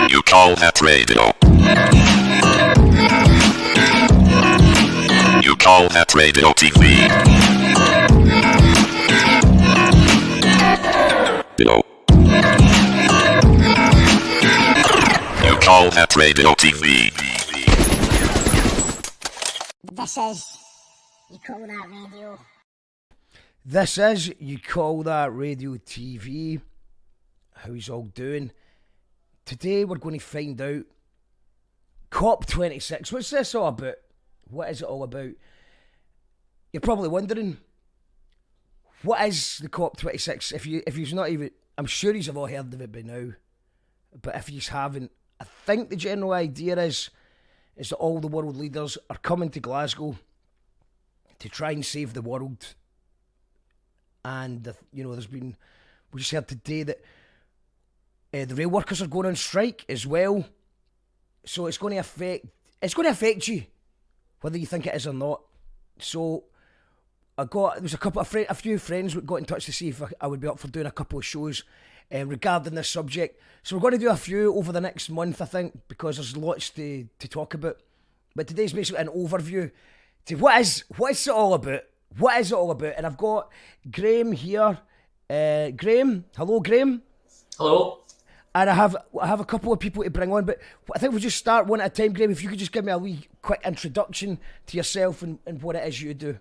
You call that radio? You call that radio TV? No. You call that radio TV? This is You Call That Radio. This is You Call That Radio TV. How's all doing? Today we're going to find out COP26. What's this all about? What is it all about? You're probably wondering, what is the COP26? If you've not even, I'm sure you've all heard of it by now. But if you haven't, I think the general idea is that all the world leaders are coming to Glasgow to try and save the world. And we just heard today that the rail workers are going on strike as well. So it's going to affect you, whether you think it is or not. So there was a few friends that got in touch to see if I would be up for doing a couple of shows regarding this subject. So we're going to do a few over the next month, I think, because there's lots to talk about. But today's basically an overview to what is it all about? What is it all about? And I've got Graham here. Graham, hello, Graham. Hello. And I have a couple of people to bring on, but I think we'll just start one at a time. Graham, if you could just give me a wee quick introduction to yourself and what it is you do.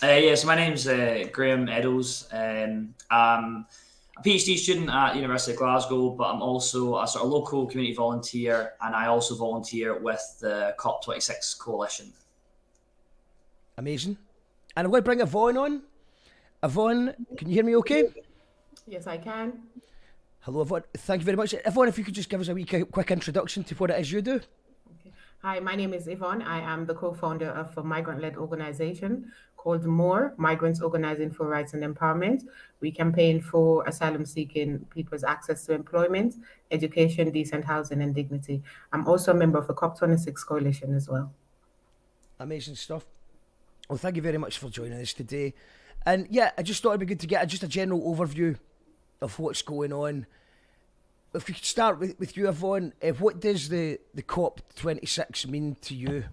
Yes, my name's Graham Eddowes. I'm a PhD student at University of Glasgow, but I'm also a sort of local community volunteer, and I also volunteer with the COP26 Coalition. Amazing. And I'm going to bring Yvonne on. Yvonne, can you hear me okay? Yes, I can. Hello, Yvonne. Thank you very much. Yvonne, if you could just give us a wee quick introduction to what it is you do. Okay. Hi, my name is Yvonne. I am the co-founder of a migrant-led organization called MORE, Migrants Organizing for Rights and Empowerment. We campaign for asylum-seeking people's access to employment, education, decent housing, and dignity. I'm also a member of the COP26 Coalition as well. Amazing stuff. Well, thank you very much for joining us today. And yeah, I just thought it'd be good to get just a general overview of what's going on. If we could start with you, Yvonne, what does the COP26 mean to you?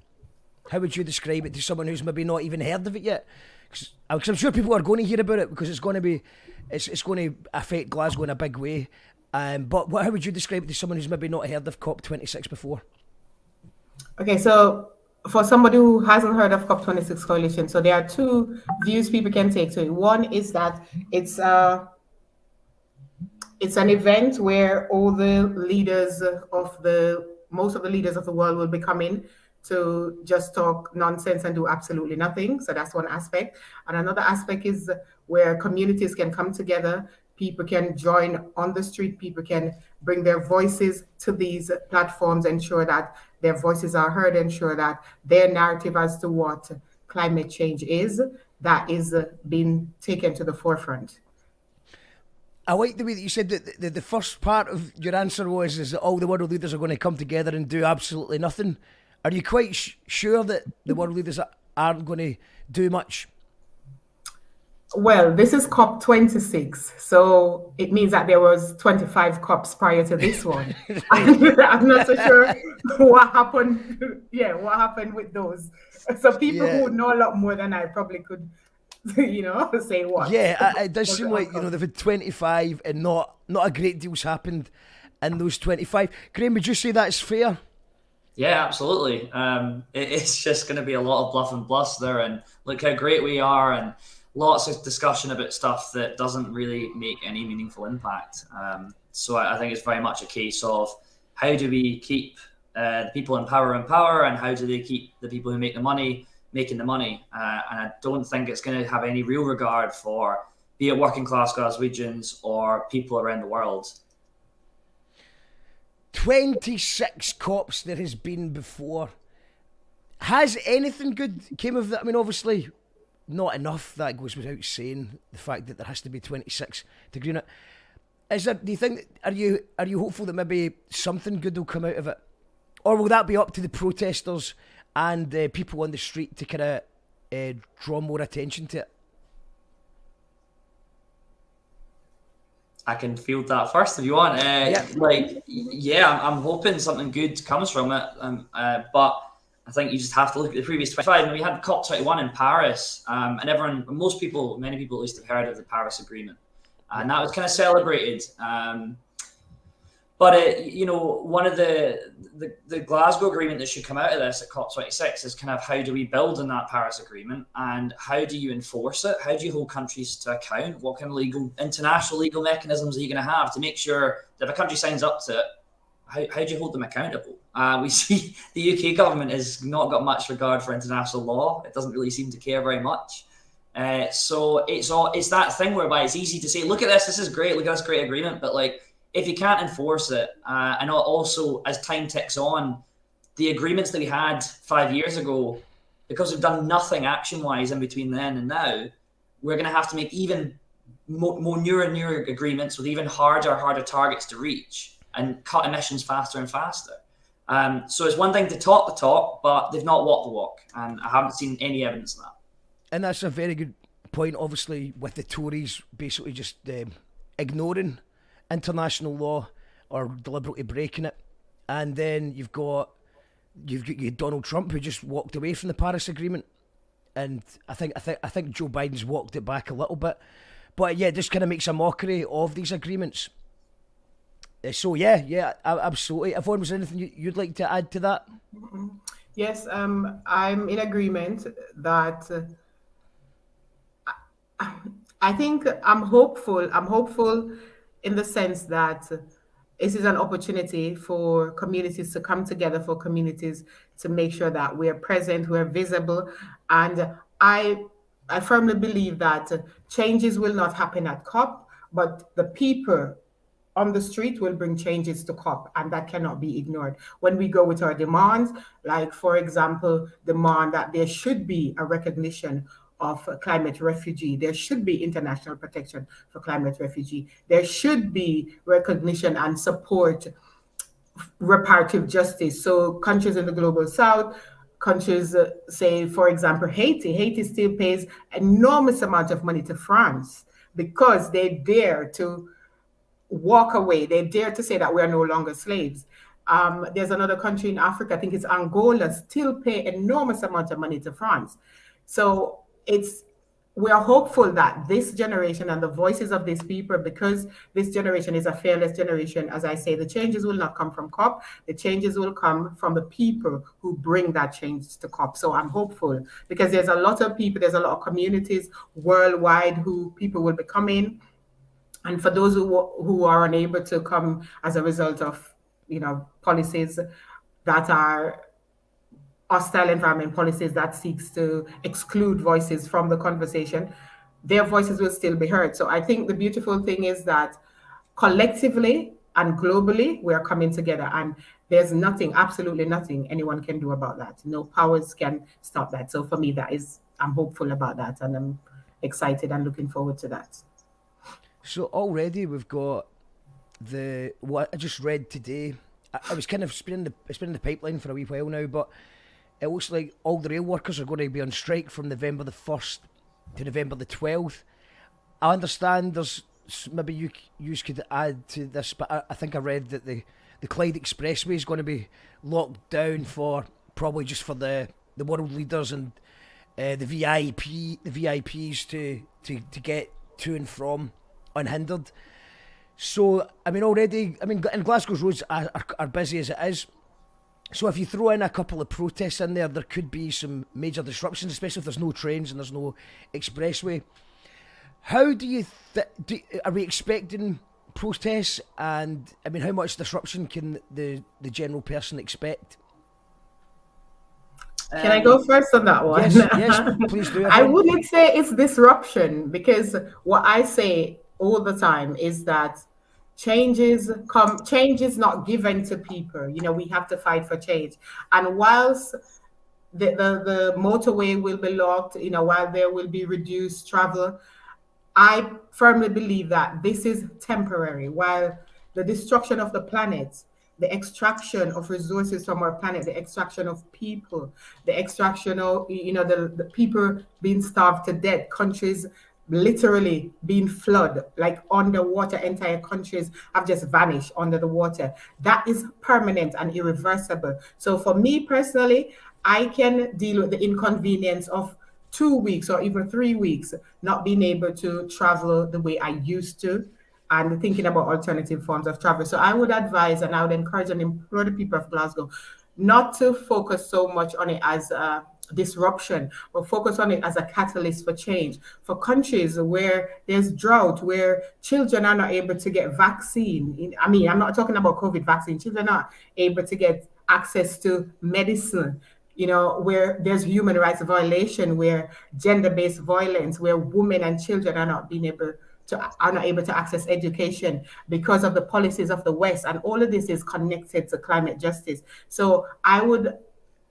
How would you describe it to someone who's maybe not even heard of it yet? Because I'm sure people are going to hear about it because it's going to affect Glasgow in a big way. But how would you describe it to someone who's maybe not heard of COP26 before? Okay, so for somebody who hasn't heard of COP26 Coalition, so there are two views people can take to it. One is that it's an event where all the leaders most of the leaders of the world will be coming to just talk nonsense and do absolutely nothing. So that's one aspect. And another aspect is where communities can come together. People can join on the street. People can bring their voices to these platforms, ensure that their voices are heard, ensure that their narrative as to what climate change is, that is being taken to the forefront. I like the way that you said that the first part of your answer is that all the world leaders are going to come together and do absolutely nothing. Are you quite sure that the world leaders aren't going to do much? Well, this is COP26, so it means that there was 25 COPs prior to this one. I'm not so sure what happened. Yeah, what happened with those? So people who know a lot more than I probably could, say what. Yeah, it does seem like they've had 25 and not a great deal's happened in those 25. Graham, would you say that's fair? Yeah, absolutely. It's just going to be a lot of bluff and bluster, and look how great we are, and lots of discussion about stuff that doesn't really make any meaningful impact. So I think it's very much a case of how do we keep the people in power, and how do they keep the people who make the money making the money? And I don't think it's going to have any real regard for be it working class Glaswegians or people around the world. 26 COPs there has been before. Has anything good came of that? I mean, obviously, not enough. That goes without saying. The fact that there has to be 26 to agree on it. Is there? Do you think? Are you hopeful that maybe something good will come out of it, or will that be up to the protesters and people on the street to kind of draw more attention to it? I can field that first if you want. I'm hoping something good comes from it. But I think you just have to look at the previous 25. And we had COP21 in Paris, and many people at least have heard of the Paris Agreement, and that was kind of celebrated. But one of the Glasgow Agreement that should come out of this at COP26 is kind of how do we build on that Paris Agreement and how do you enforce it? How do you hold countries to account? What kind of international legal mechanisms are you going to have to make sure that if a country signs up to it, how do you hold them accountable? We see the UK government has not got much regard for international law. It doesn't really seem to care very much. So it's that thing whereby it's easy to say, look at this is great, look at this great agreement, but like, if you can't enforce it, and also as time ticks on, the agreements that we had 5 years ago, because we've done nothing action-wise in between then and now, we're going to have to make even more newer and newer agreements with even harder targets to reach and cut emissions faster and faster. So it's one thing to talk the talk, but they've not walked the walk, and I haven't seen any evidence of that. And that's a very good point, obviously, with the Tories basically just ignoring international law or deliberately breaking it, and then you've got Donald Trump, who just walked away from the Paris Agreement, and I think Joe Biden's walked it back a little bit, but yeah, it just kind of makes a mockery of these agreements. So yeah, absolutely. Yvonne, was there anything you'd like to add to that? Yes, I'm in agreement that I think I'm hopeful in the sense that this is an opportunity for communities to come together, for communities to make sure that we're present, we're visible. And I firmly believe that changes will not happen at COP, but the people on the street will bring changes to COP, and that cannot be ignored. When we go with our demands, like, for example, demand that there should be a recognition of climate refugee. There should be international protection for climate refugee. There should be recognition and support reparative justice. So countries in the global south, countries, say, for example, Haiti still pays enormous amount of money to France because they dare to walk away. They dare to say that we are no longer slaves. There's another country in Africa, I think it's Angola, still pay enormous amount of money to France. So we are hopeful that this generation and the voices of these people, because this generation is a fearless generation, as I say, the changes will not come from COP, the changes will come from the people who bring that change to COP. So I'm hopeful because there's a lot of people, there's a lot of communities worldwide who people will be coming. And for those who are unable to come as a result of, policies that are hostile environment policies that seeks to exclude voices from the conversation, their voices will still be heard. So I think the beautiful thing is that collectively and globally, we are coming together, and there's nothing, absolutely nothing anyone can do about that. No powers can stop that. So for me, I'm hopeful about that, and I'm excited and looking forward to that. So already we've got what I just read today. I was kind of spinning the pipeline for a wee while now, but it looks like all the rail workers are going to be on strike from November the 1st to November the 12th. I understand there's maybe you could add to this, but I think I read that the Clyde Expressway is going to be locked down for probably just for the world leaders and the VIPs to get to and from unhindered. So already and Glasgow's roads are busy as it is. So if you throw in a couple of protests in there could be some major disruptions, especially if there's no trains and there's no expressway. How do you are we expecting protests, and how much disruption can the general person expect? Can I go first on that one? Yes, please do. I wouldn't say it's disruption, because what I say all the time is that change is not given to people. We have to fight for change. And whilst the motorway will be locked, while there will be reduced travel, I firmly believe that this is temporary. While the destruction of the planet, the extraction of resources from our planet, the extraction of people, the extraction of, the people being starved to death, countries literally being flooded, like underwater. Entire countries have just vanished under the water. That is permanent and irreversible. So for me personally, I can deal with the inconvenience of 2 weeks or even 3 weeks not being able to travel the way I used to, and thinking about alternative forms of travel. So I would advise and I would encourage and implore the people of Glasgow not to focus so much on it as a disruption, but focus on it as a catalyst for change. For countries where there's drought, where children are not able to get vaccine, I mean, I'm not talking about COVID vaccine, children are able to get access to medicine, where there's human rights violation, where gender-based violence, where women and children are not able to access education because of the policies of the West. And all of this is connected to climate justice. So I would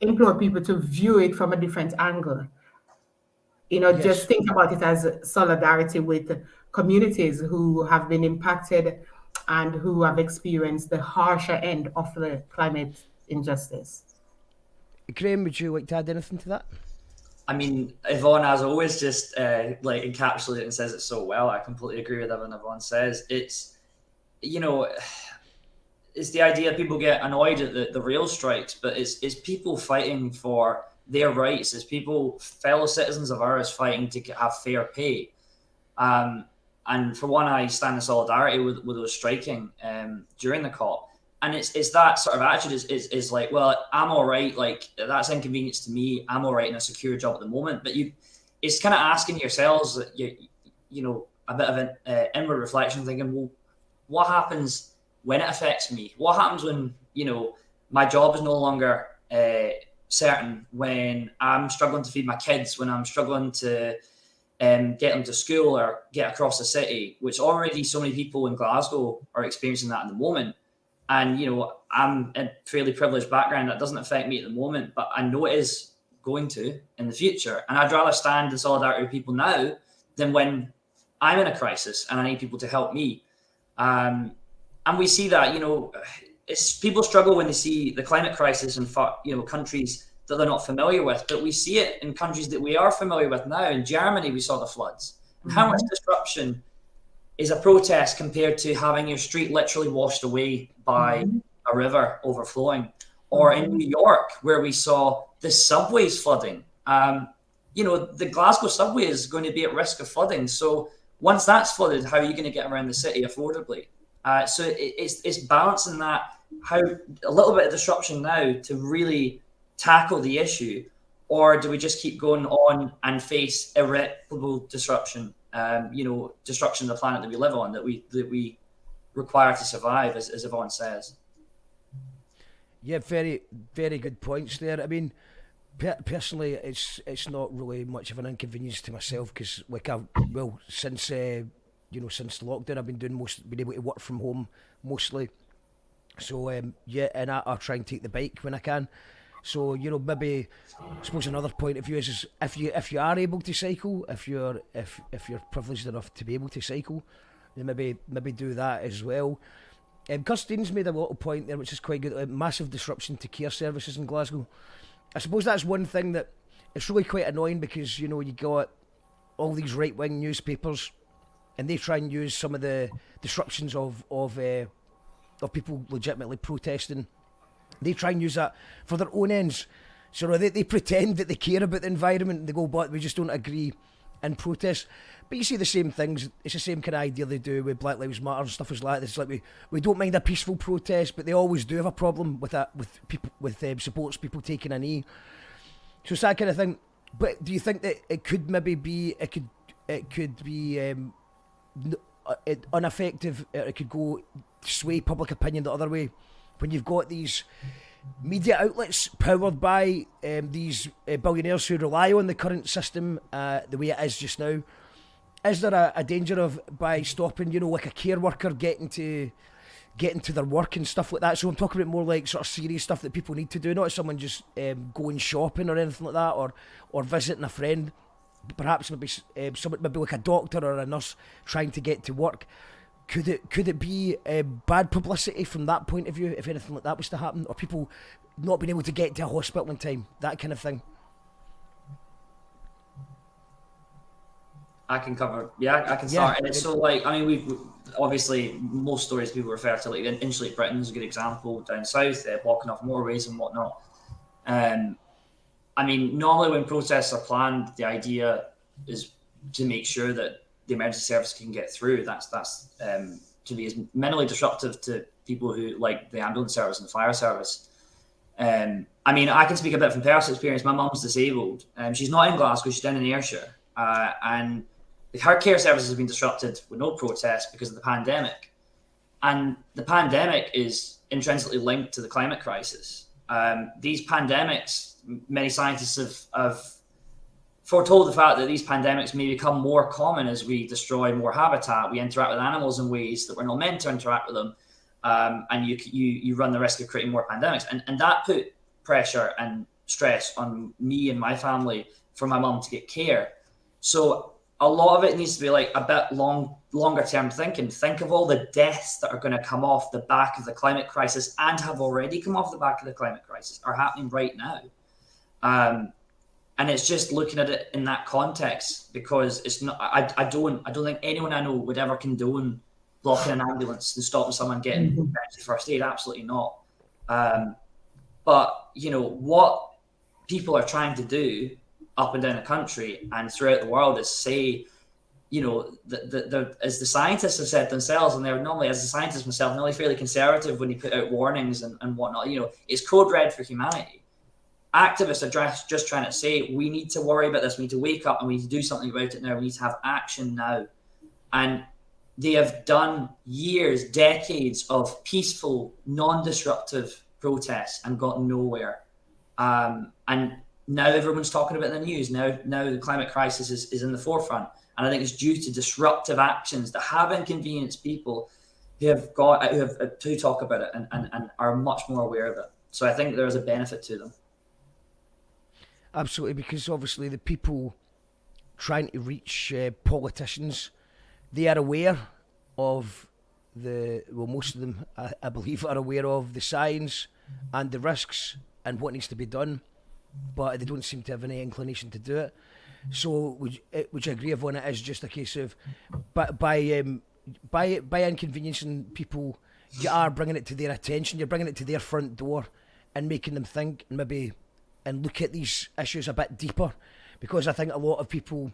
implore people to view it from a different angle. Yes. Just think about it as solidarity with communities who have been impacted and who have experienced the harsher end of the climate injustice. Graham, would you like to add anything to that? I mean, Yvonne, as always, just encapsulates it and says it so well. I completely agree with everything Yvonne says. It's, it's the idea people get annoyed at the rail strikes, but it's people fighting for their rights. It's people, fellow citizens of ours, fighting to have fair pay. And for one, I stand in solidarity with those striking during the COP. And it's that sort of attitude is like, well, I'm all right. Like, that's inconvenience to me. I'm all right in a secure job at the moment. But it's kind of asking yourselves, a bit of an inward reflection, thinking, well, what happens when it affects me? What happens when, my job is no longer certain, when I'm struggling to feed my kids, when I'm struggling to get them to school or get across the city, which already so many people in Glasgow are experiencing that at the moment. And, I'm a fairly privileged background. That doesn't affect me at the moment, but I know it is going to in the future. And I'd rather stand in solidarity with people now than when I'm in a crisis and I need people to help me. And we see that, it's people struggle when they see the climate crisis in countries that they're not familiar with. But we see it in countries that we are familiar with now. In Germany, we saw the floods. And how much disruption is a protest compared to having your street literally washed away by a river overflowing? Or in New York, where we saw the subways flooding. The Glasgow subway is going to be at risk of flooding. So once that's flooded, how are you going to get around the city affordably? So it's balancing that, how a little bit of disruption now to really tackle the issue, or do we just keep going on and face irreparable disruption? Destruction of the planet that we live on, that we require to survive, as Yvonne says. Yeah, very, very good points there. I mean, personally, it's not really much of an inconvenience to myself because, since since the lockdown, I've been able to work from home mostly. So and I try and take the bike when I can. So maybe I suppose another point of view is if you are able to cycle, if you're privileged enough to be able to cycle, then maybe do that as well. Kirstein's made a little point there, which is quite good. Massive disruption to care services in Glasgow. I suppose that's one thing that it's really quite annoying because you got all these right wing newspapers, and they try and use some of the disruptions of people legitimately protesting. They try and use that for their own ends. So they pretend that they care about the environment and they go, but we just don't agree and protest. But you see the same things. It's the same kind of idea they do with Black Lives Matter and stuff as that. It's like we don't mind a peaceful protest, but they always do have a problem with that, with people, with supports people taking a knee. So it's that kind of thing. But do you think that it could maybe be ineffective? It could go sway public opinion the other way when you've got these media outlets powered by these billionaires who rely on the current system the way it is just now. Is there a danger of, by stopping, like a care worker getting to their work and stuff like that? So I'm talking about more like sort of serious stuff that people need to do, not someone just going shopping or anything like that, or visiting a friend. Perhaps maybe someone, maybe like a doctor or a nurse trying to get to work. Could it be bad publicity from that point of view if anything like that was to happen, or people not being able to get to a hospital in time, that kind of thing? I can cover. Yeah, I can start. And it's so like, I mean, we've obviously most stories people refer to, like Insulate Britain is a good example down south, blocking off motorways and whatnot. I mean, normally when protests are planned, the idea is to make sure that the emergency service can get through. That's to be as minimally disruptive to people who like the ambulance service and the fire service. I mean, I can speak a bit from personal experience. My mum's disabled. She's not in Glasgow. She's down in Ayrshire, and her care service has been disrupted with no protest because of the pandemic. And the pandemic is intrinsically linked to the climate crisis. These pandemics, many scientists have foretold the fact that these pandemics may become more common as we destroy more habitat. We interact with animals in ways that we're not meant to interact with them. And you run the risk of creating more pandemics. And that put pressure and stress on me and my family for my mum to get care. So a lot of it needs to be like a bit longer term thinking. Think of all the deaths that are going to come off the back of the climate crisis and have already come off the back of the climate crisis, are happening right now. And it's just looking at it in that context, because it's not. I don't think anyone I know would ever condone blocking an ambulance and stopping someone getting emergency first aid. Absolutely not. But you know what people are trying to do up and down the country and throughout the world is say, you know, as the scientists have said themselves, and they're normally, as the scientists myself, normally fairly conservative when they put out warnings and whatnot. You know, it's code red for humanity. Activists are just trying to say, we need to worry about this. We need to wake up and we need to do something about it now. We need to have action now. And they have done years, decades of peaceful, non-disruptive protests and got nowhere. And now everyone's talking about the news. Now the climate crisis is in the forefront. And I think it's due to disruptive actions that have inconvenienced people who have to talk about it and are much more aware of it. So I think there's a benefit to them. Absolutely, because obviously the people trying to reach politicians, they are aware of most of them, I believe, are aware of the science and the risks and what needs to be done, but they don't seem to have any inclination to do it. So, which I agree upon, it is just a case of, by inconveniencing people, you are bringing it to their attention, you're bringing it to their front door and making them think and maybe and look at these issues a bit deeper, because I think a lot of people,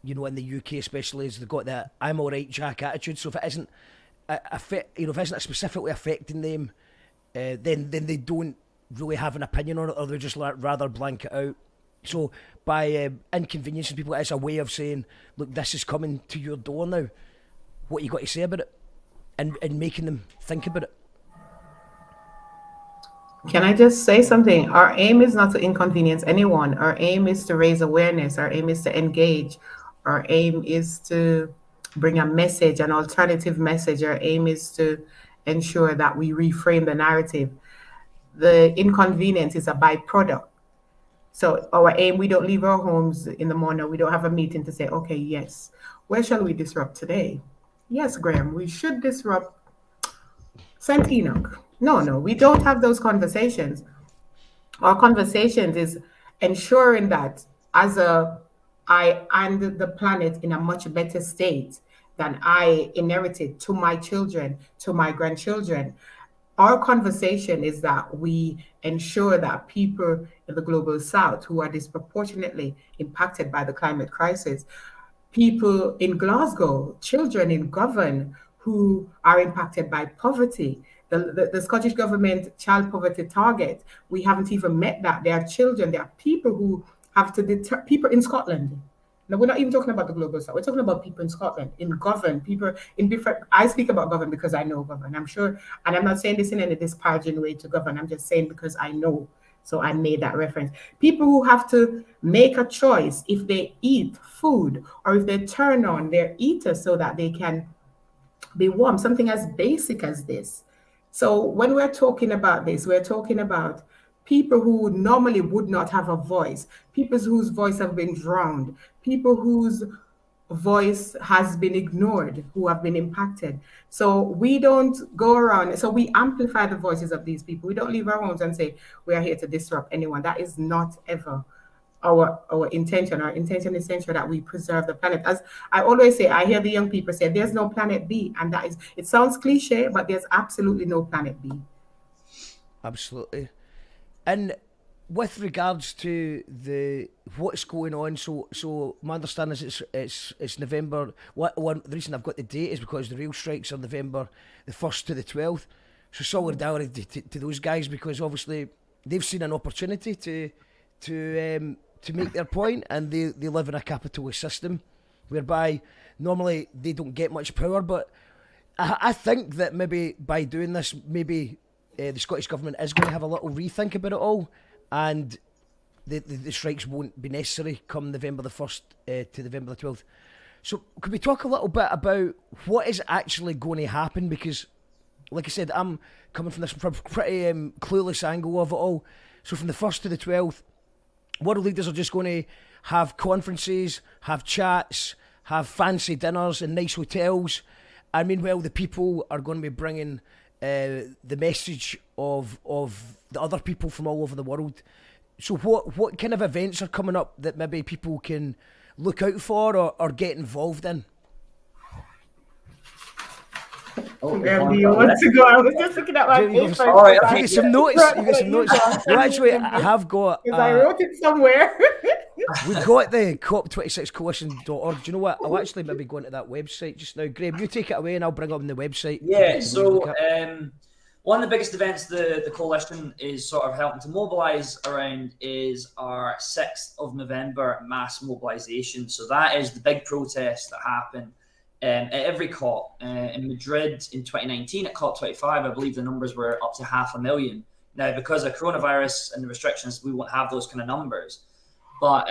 you know, in the UK especially, they've got that "I'm all right, Jack" attitude. So if it isn't, if it isn't specifically affecting them, then they don't really have an opinion on it, or they just rather blank it out. So by inconveniencing people, it's a way of saying, look, this is coming to your door now. What you got to say about it, and making them think about it. Can I just say something? Our aim is not to inconvenience anyone. Our aim is to raise awareness. Our aim is to engage. Our aim is to bring a message, an alternative message. Our aim is to ensure that we reframe the narrative. The inconvenience is a byproduct. So our aim, we don't leave our homes in the morning. We don't have a meeting to say, okay, yes, where shall we disrupt today? Yes, Graham, we should disrupt St. Enoch. No, we don't have those conversations. Our conversations is ensuring that I and the planet in a much better state than I inherited to my children, to my grandchildren. Our conversation is that we ensure that people in the global south who are disproportionately impacted by the climate crisis, people in Glasgow, children in Govan who are impacted by poverty, the Scottish Government child poverty target, we haven't even met that. There are children, there are people who have to deter, people in Scotland. Now, we're not even talking about the global south. We're talking about people in Scotland, in Govan, people in different, I speak about Govan because I know Govan. I'm sure, and I'm not saying this in any disparaging way to Govan. I'm just saying because I know. So I made that reference. People who have to make a choice if they eat food or if they turn on their heater so that they can be warm, something as basic as this. So when we're talking about this, we're talking about people who normally would not have a voice, people whose voice have been drowned, people whose voice has been ignored, who have been impacted. So we don't go around, so we amplify the voices of these people. We don't leave our homes and say, we are here to disrupt anyone. That is not ever our intention. Our intention is to ensure that we preserve the planet. As I always say, I hear the young people say, "There's no planet B," and that is. It sounds cliche, but there's absolutely no planet B. Absolutely. And with regards to what's going on, so my understanding is it's November. The reason I've got the date is because the real strikes are November the 1st to the 12th. So solidarity to those guys, because obviously they've seen an opportunity to make their point, and they live in a capitalist system whereby normally they don't get much power. But I think that maybe by doing this, maybe the Scottish Government is going to have a little rethink about it all, and the strikes won't be necessary come November the 1st to November the 12th. So could we talk a little bit about what is actually going to happen? Because, like I said, I'm coming from this pretty clueless angle of it all. So from the 1st to the 12th, world leaders are just going to have conferences, have chats, have fancy dinners in nice hotels. And meanwhile, the people are going to be bringing the message of the other people from all over the world. So what kind of events are coming up that maybe people can look out for or get involved in? Where do you want to go? I was just looking at my paper. All right, you get some notes. Well, actually, I have got. Because I wrote it somewhere. We've got the COP26 Coalition.org. Do you know what? I'll actually maybe go into that website just now. Graham, you take it away and I'll bring up on the website. Yeah, so one of the biggest events the coalition is sort of helping to mobilise around is our 6th of November mass mobilisation. So that is the big protest that happened at every COP. In Madrid in 2019 at COP25, I believe the numbers were up to 500,000. Now, because of coronavirus and the restrictions, we won't have those kind of numbers. But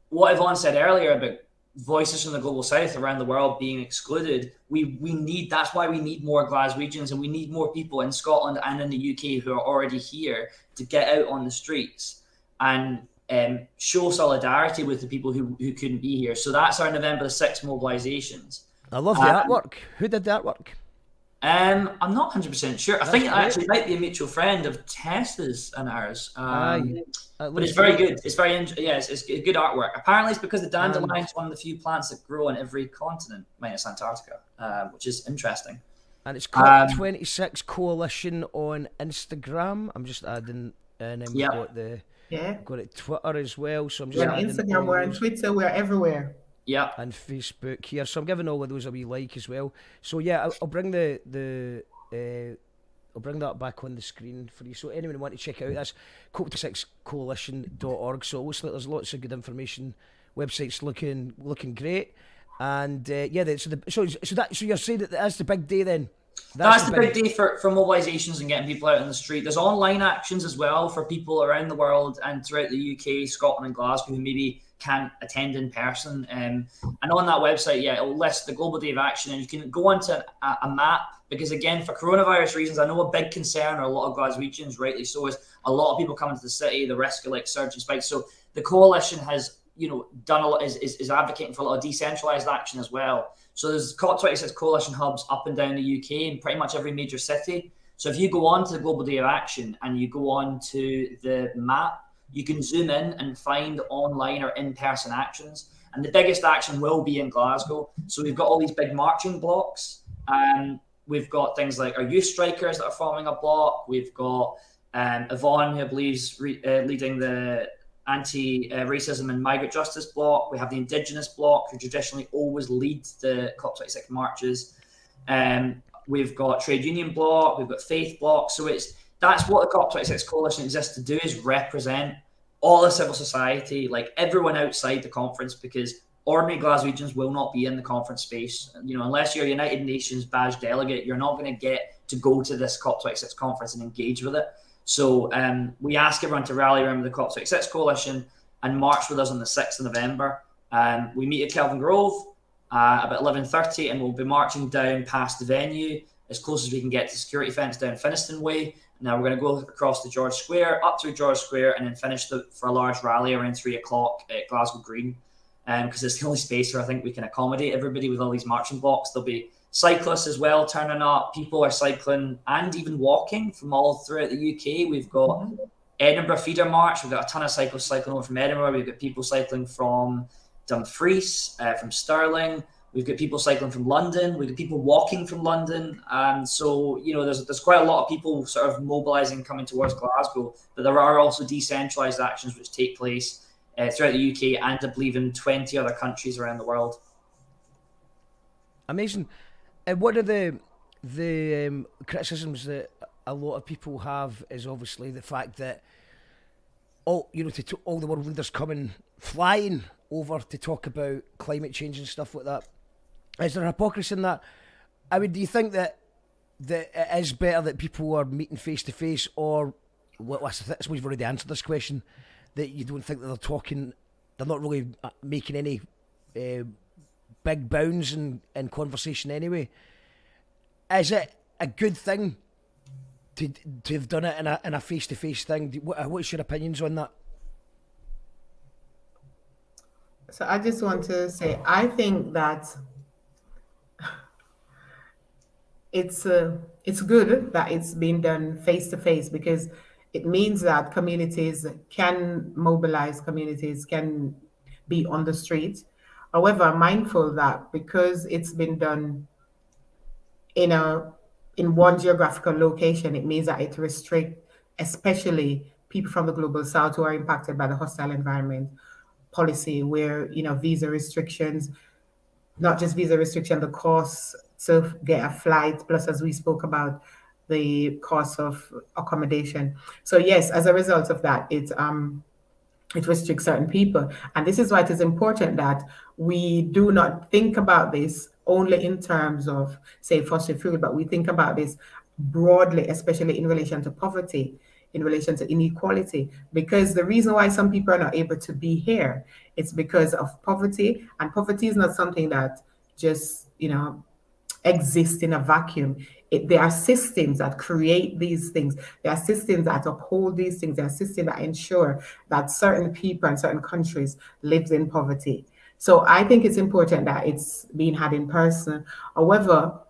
what Yvonne said earlier about voices from the global south around the world being excluded, that's why we need more Glaswegians, and we need more people in Scotland and in the UK who are already here to get out on the streets and show solidarity with the people who couldn't be here. So that's our November the 6th mobilisations. I love the artwork. Who did the artwork? I'm not 100% sure. I think it actually might be a mutual friend of Tessa's and ours. But it's very good. It's very it's good artwork. Apparently, it's because the dandelion is one of the few plants that grow on every continent minus Antarctica, which is interesting. And it's COP26 Coalition on Instagram. I'm just adding, and then we've got got it Twitter as well. So I'm just on Instagram, we're on Twitter, we're everywhere. Yeah, and Facebook here. So I'm giving all of those a wee like as well. So yeah, I'll bring I'll bring that back on the screen for you. So anyone who want to check it out, that's COP26 Coalition.org. So it looks like there's lots of good information. Website's looking great. And so you're saying that that's the big day then? That's the big day for mobilisations and getting people out on the street. There's online actions as well for people around the world and throughout the UK, Scotland and Glasgow who maybe can't attend in person. And on that website, it'll list the Global Day of Action, and you can go onto a map, because again, for coronavirus reasons, I know a big concern, or a lot of Glaswegians, rightly so, is a lot of people coming to the city, the risk of surge and spikes. So the coalition has, done a lot, is advocating for a lot of decentralised action as well. So there's COP26 coalition hubs up and down the UK in pretty much every major city. So if you go on to the Global Day of Action and you go on to the map, you can zoom in and find online or in-person actions. And the biggest action will be in Glasgow. So we've got all these big marching blocks. We've got things like our youth strikers that are forming a block. We've got Yvonne, who I believe is leading the anti-racism and migrant justice block. We have the Indigenous block, who traditionally always lead the COP26 marches. We've got trade union block. We've got faith block. So that's what the COP26 coalition exists to do, is represent all the civil society, like everyone outside the conference, because ordinary Glaswegians will not be in the conference space. Unless you're a United Nations badge delegate, you're not going to get to go to this COP26 conference and engage with it. So we ask everyone to rally around the COP26 coalition and march with us on the 6th of November. We meet at Kelvin Grove about 11:30, and we'll be marching down past the venue as close as we can get to security fence down Finniston Way. Now we're going to go across to George Square, up through George Square, and then finish for a large rally around 3 o'clock at Glasgow Green, because it's the only space where I think we can accommodate everybody with all these marching blocks. There'll be cyclists as well turning up. People are cycling and even walking from all throughout the UK. We've got Edinburgh feeder march. We've got a ton of cyclists cycling over from Edinburgh. We've got people cycling from Dumfries, from Stirling. We've got people cycling from London. We've got people walking from London. And so, you know, there's quite a lot of people sort of mobilising, coming towards Glasgow. But there are also decentralised actions which take place throughout the UK and I believe in 20 other countries around the world. Amazing. And one of the criticisms that a lot of people have is obviously the fact that all the world leaders coming flying over to talk about climate change and stuff like that. Is there hypocrisy in that? I mean, do you think that it is better that people are meeting face to face, or I suppose we've already answered this question, that you don't think that they're not really making any big bounds in conversation anyway? Is it a good thing to have done it in a face to face thing? What's your opinions on that? So I just want to say, I think that it's good that it's being done face to face, because it means that communities can mobilize, communities can be on the street. However, I'm mindful that because it's been done in one geographical location, it means that it restricts especially people from the global south who are impacted by the hostile environment policy, where visa restrictions, not just visa restriction, the cost to get a flight, plus as we spoke about, the cost of accommodation. So yes, as a result of that, it restricts certain people. And this is why it is important that we do not think about this only in terms of, say, fossil fuel, but we think about this broadly, especially in relation to poverty, in relation to inequality, because the reason why some people are not able to be here, it's because of poverty. And poverty is not something that just, exists in a vacuum. There are systems that create these things. There are systems that uphold these things. There are systems that ensure that certain people and certain countries live in poverty. So I think it's important that it's being had in person. However,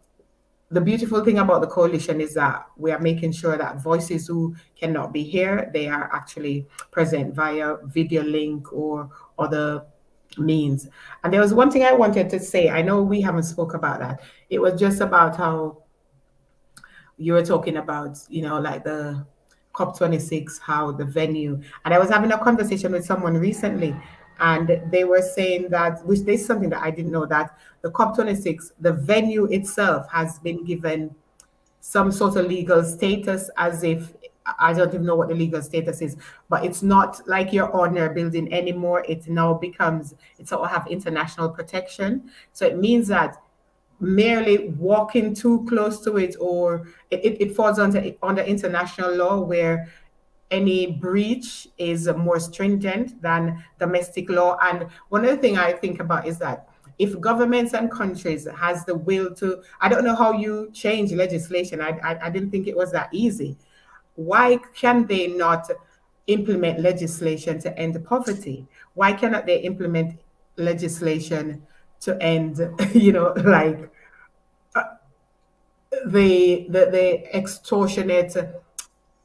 the beautiful thing about the coalition is that we are making sure that voices who cannot be here, they are actually present via video link or other means. And there was one thing I wanted to say. I know we haven't spoke about that. It was just about how you were talking about, like the COP26, how the venue. And I was having a conversation with someone recently, and they were saying that, which is something that I didn't know, that the COP26, the venue itself has been given some sort of legal status, as if, I don't even know what the legal status is, but it's not like your ordinary building anymore. It now becomes, it sort of have international protection. So it means that merely walking too close to it, or it falls under international law, where any breach is more stringent than domestic law. And one other thing I think about is that if governments and countries has the will to, I don't know how you change legislation. I didn't think it was that easy. Why can they not implement legislation to end poverty? Why cannot they implement legislation to end, the extortionate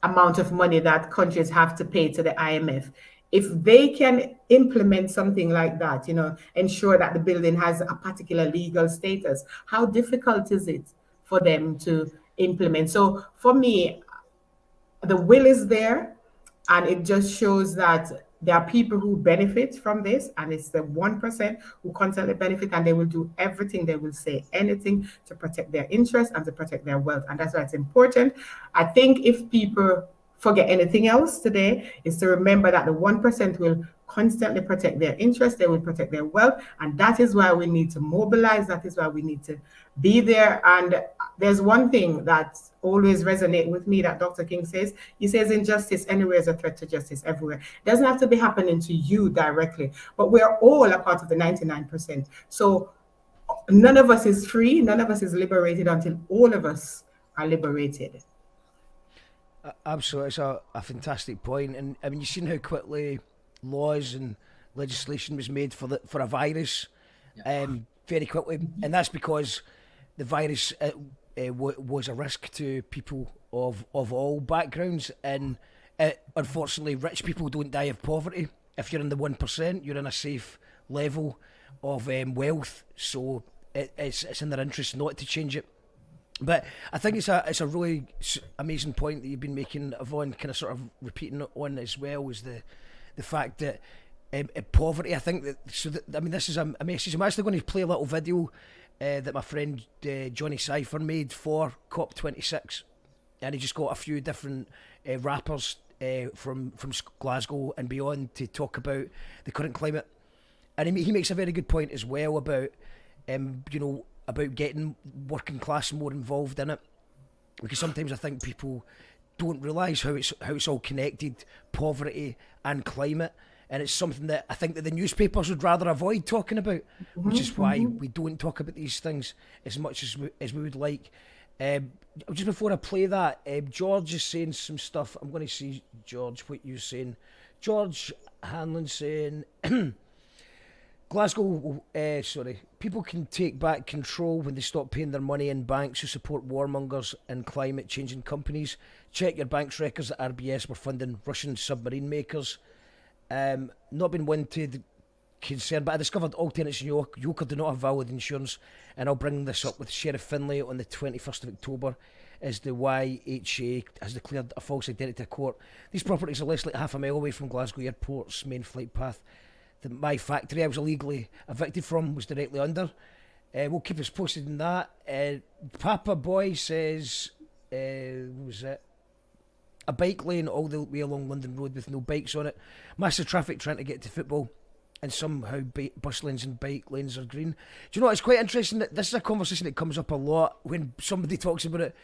amount of money that countries have to pay to the IMF? If they can implement something like that, ensure that the building has a particular legal status, how difficult is it for them to implement? So for me, the will is there, and it just shows that there are people who benefit from this, and it's the 1% who constantly benefit, and they will do everything, they will say anything to protect their interests and to protect their wealth. And that's why it's important. I think if people forget anything else today, is to remember that the 1% will constantly protect their interests, they will protect their wealth, and that is why we need to mobilize, that is why we need to be there. And there's one thing that always resonates with me that Dr. King says. He says injustice anywhere is a threat to justice everywhere. It doesn't have to be happening to you directly, but we're all a part of the 99%. So none of us is free, none of us is liberated until all of us are liberated. Absolutely, it's a fantastic point. And I mean, you've seen how quickly laws and legislation was made for a virus, very quickly, and that's because the virus was a risk to people of all backgrounds, and unfortunately, rich people don't die of poverty. If you're in the 1%, you're in a safe level of wealth. So it's in their interest not to change it. But I think it's a really amazing point that you've been making, Yvonne, kind of sort of repeating on as well, is the fact that poverty, I think this is a message. I'm actually going to play a little video that my friend Johnny Cypher made for COP26, and he just got a few different rappers from Glasgow and beyond to talk about the current climate, and he makes a very good point as well about about getting working class more involved in it, because sometimes I think people don't realise how it's all connected, poverty and climate. And it's something that I think that the newspapers would rather avoid talking about, which is why we don't talk about these things as much as we would like. Just before I play that, George is saying some stuff. I'm going to see, George, what you're saying. George Hanlon saying, Glasgow, people can take back control when they stop paying their money in banks who support warmongers and climate-changing companies. Check your bank's records that RBS were funding Russian submarine makers. Not been one to the concern, but I discovered all tenants in Yoker do not have valid insurance, and I'll bring this up with Sheriff Finlay on the 21st of October, as the YHA has declared a false identity to court. These properties are less than half a mile away from Glasgow Airport's main flight path. My factory I was illegally evicted from was directly under. We'll keep us posted on that. Papa Boy says, what was it? A bike lane all the way along London Road with no bikes on it. Massive traffic trying to get to football, and somehow bus lanes and bike lanes are green. Do you know what? It's quite interesting that this is a conversation that comes up a lot when somebody talks about it.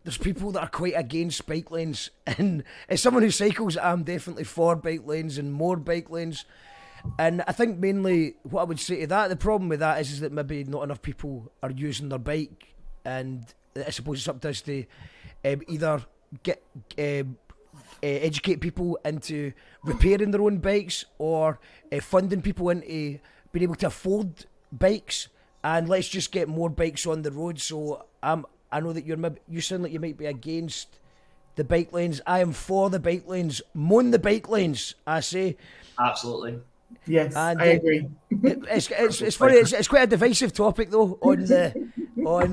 There's people that are quite against bike lanes, and as someone who cycles, I'm definitely for bike lanes and more bike lanes. And I think mainly what I would say to that, the problem with that is that maybe not enough people are using their bike, and I suppose it's up to us to either educate people into repairing their own bikes, or funding people into being able to afford bikes, and let's just get more bikes on the road. So I know that you sound like you might be against the bike lanes. I am for the bike lanes. Moan the bike lanes, I say. Absolutely. Yes, and I agree. It's funny. It's quite a divisive topic though on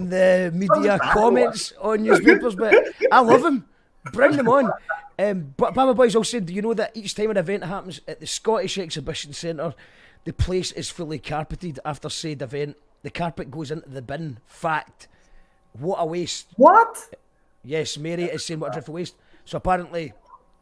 the media comments on newspapers, but I love them. Bring them on. But Bama Boys also said, do you know that each time an event happens at the Scottish Exhibition Centre, the place is fully carpeted after said event. The carpet goes into the bin. Fact. What a waste. What? Yes, Mary is saying what a dreadful waste. So apparently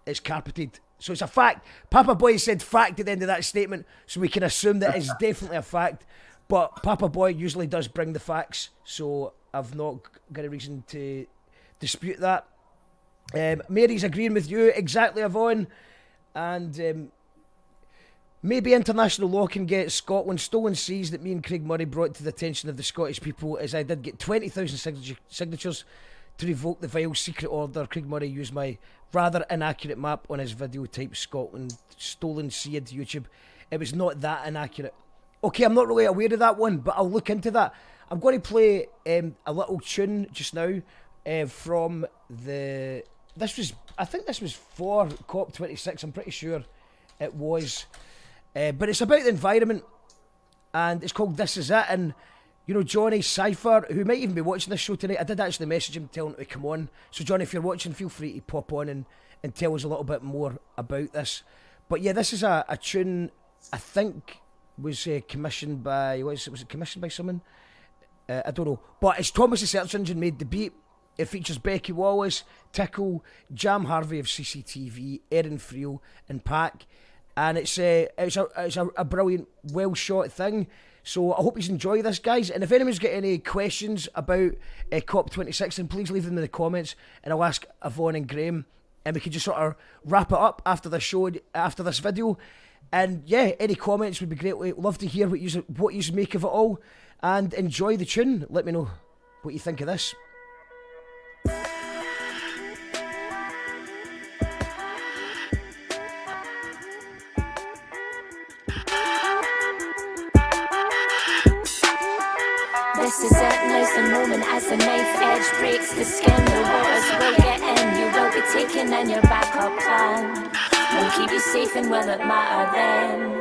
it's carpeted. So it's a fact. Papa Boy said fact at the end of that statement, so we can assume that it's definitely a fact. But Papa Boy usually does bring the facts, so I've not got a reason to dispute that. Mary's agreeing with you exactly, Yvonne. And maybe international law can get Scotland stolen seas that me and Craig Murray brought to the attention of the Scottish people, as I did get 20,000 signatures to revoke the vile secret order. Craig Murray used my rather inaccurate map on his video type Scotland stolen sea into YouTube. It was not that inaccurate. Okay, I'm not really aware of that one, but I'll look into that. I'm going to play a little tune just now from the... I think this was for COP26, I'm pretty sure it was. But it's about the environment, and it's called This Is It. And, you know, Johnny Cypher, who might even be watching this show tonight, I did actually message him telling him to come on. So, Johnny, if you're watching, feel free to pop on and tell us a little bit more about this. But yeah, this is a tune I think was commissioned by, was it commissioned by someone? I don't know. But it's Thomas the Search Engine made the beat. It features Becky Wallace, Tickle, Jam Harvey of CCTV, Erin Freel and Pack. And it's a brilliant, well shot thing. So I hope you enjoy this, guys. And if anyone's got any questions about COP26, then please leave them in the comments, and I'll ask Yvonne and Graham, and we can just sort of wrap it up after the show, after this video. And yeah, any comments would be great. We'd love to hear what you make of it all, and enjoy the tune. Let me know what you think of this. This is it, nice and moment as the knife edge breaks the skin. The waters will get in, you will will be taken and your backup plan. We'll keep you safe and will it matter then?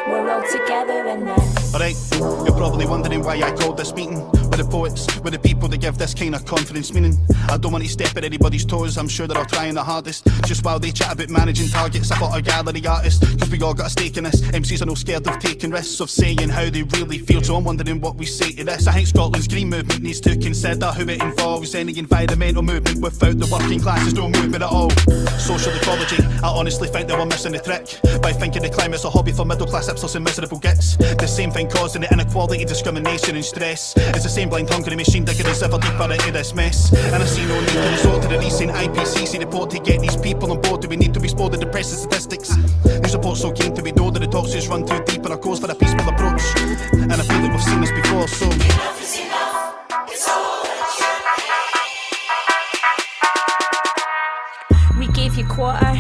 We're all together in this. Alright, you're probably wondering why I called this meeting. With the poets, with the people that give this kind of confidence meaning. I don't want to step on anybody's toes, I'm sure they're all trying the hardest. Just while they chat about managing targets, I thought I'd gather the artists, cause we all got a stake in this. MCs are no scared of taking risks, of saying how they really feel. So I'm wondering what we say to this. I think Scotland's green movement needs to consider who it involves. Any environmental movement without the working classes, no movement at all. Social ecology, I honestly think that we're missing the trick by thinking the climate's a hobby for middle class ipsos and miserable gits. The same thing causing the inequality, discrimination and stress. It's the same blind hungry machine digging us ever deeper into this mess. And I see no need to resort to the recent IPCC report to get these people on board. Do we need to explore the depressing statistics? News reports so keen to be told that the talks just run too deep and a cause for a peaceful approach. And I feel that we've seen this before, so enough is enough, it's all we gave you quarter.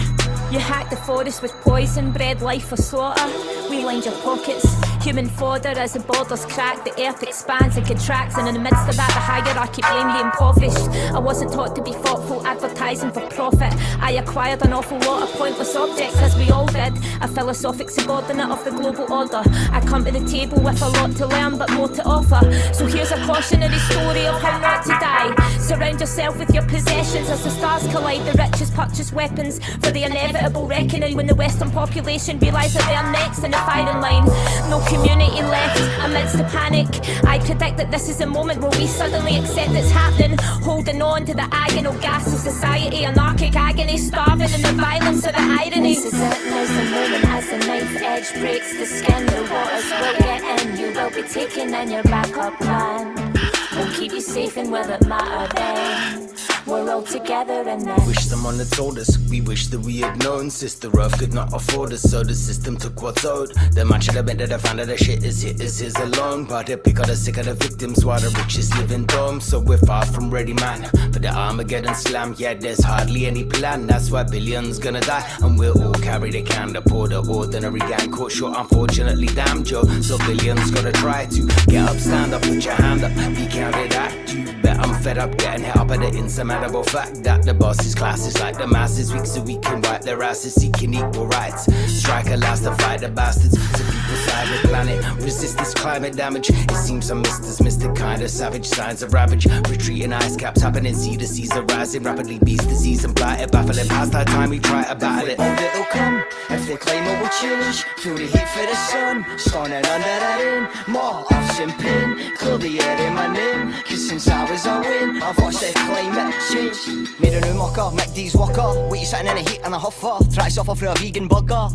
You hacked the forest with poison, bred life for slaughter. We lined your pockets, human fodder. As the borders crack, the earth expands and contracts, and in the midst of that the hierarchy blame the impoverished. I wasn't taught to be thoughtful, advertising for profit. I acquired an awful lot of pointless objects, as we all did. A philosophic subordinate of the global order. I come to the table with a lot to learn but more to offer. So here's a cautionary story of how not to die. Surround yourself with your possessions as the stars collide. The richest purchase weapons for the inevitable reckoning when the western population realise that they're next in the firing line. No community left amidst the panic. I predict that this is a moment where we suddenly accept it's happening, holding on to the agonal gas of society, anarchic agony, starving in the violence of the irony. This is it, there's the moment as the knife edge breaks the skin. The waters will get in, you will be taken and your backup plan. We'll keep you safe and will it matter then? We're all together in this. Wish someone had told us, we wish that we had known. Sister Earth could not afford us, so the system took what's owed. The man should have been that I found that the shit is his alone. But they pick out the sick of the victims while the richest live in domes. So we're far from ready, man, for the Armageddon slam. Yeah, there's hardly any plan, that's why billions gonna die. And we'll all carry the can to pour the ordinary gang caught short, unfortunately damn Joe. So billions gotta try to get up, stand up, put your hand up, be counted out. You bet I'm fed up getting hit up at the insurmountable fact that the boss's class is like the masses, weak so we can wipe their asses, seeking equal rights. Strike a last to fight the bastards, so people side the planet, resist this climate damage. It seems some misters miss the kind of savage signs of ravage. Retreating ice caps happening, see the seas are rising rapidly, beast disease and blighted, baffling past our time we try to battle it. All that will come if the climate will change. Feel the heat for the sun, standing under the rain. More of some pain, clear the air in my name. Cause since I was a win, I've watched the climate change. Made a new mucker, McD's walker. Wait, you sitting in the heat and a huffer. Try to suffer for a vegan burger.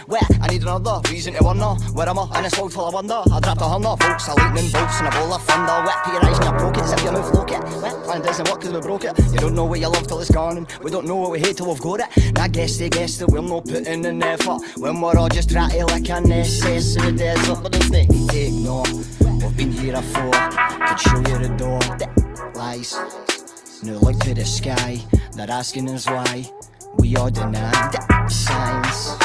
Well, I need another reason to wonder where am I in this world full of wonder. I dropped 100 volts, a lightning bolts and a bowl of thunder. Wet for your eyes and your broke it as if you move look it. Well, plan doesn't work cause we broke it. You don't know what you love till it's gone, and we don't know what we hate till we've got it. And I guess they guess that we're not putting in effort when we're all just trying to lick a necess in the desert. But it's not take no, we've been here before. Could show you the door, lies. Now look to the sky, they're asking us why we all deny science.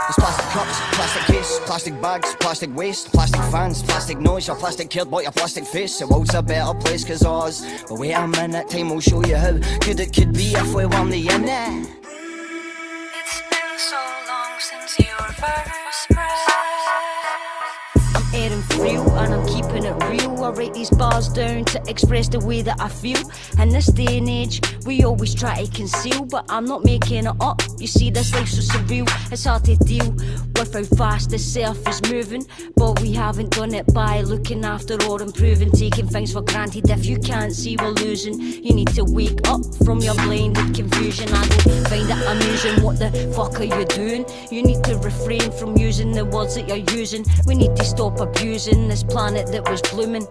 There's plastic cups, plastic case, plastic bags, plastic waste, plastic fans, plastic noise, your plastic kid, but your plastic face. The world's a better place cause ours. But wait a minute, time will show you how good it could be if we weren't the internet. It's been so long since your first breath. I'm airing real and I'm keeping it real. I write these bars down to express the way that I feel. In this day and age, we always try to conceal, but I'm not making it up. You see, this life's so surreal, it's hard to deal with how fast the surf is moving. But we haven't done it by looking after or improving, taking things for granted. If you can't see we're losing, you need to wake up from your blinded confusion. I don't find it amusing, what the fuck are you doing? You need to refrain from using the words that you're using. We need to stop abusing this planet that was blooming.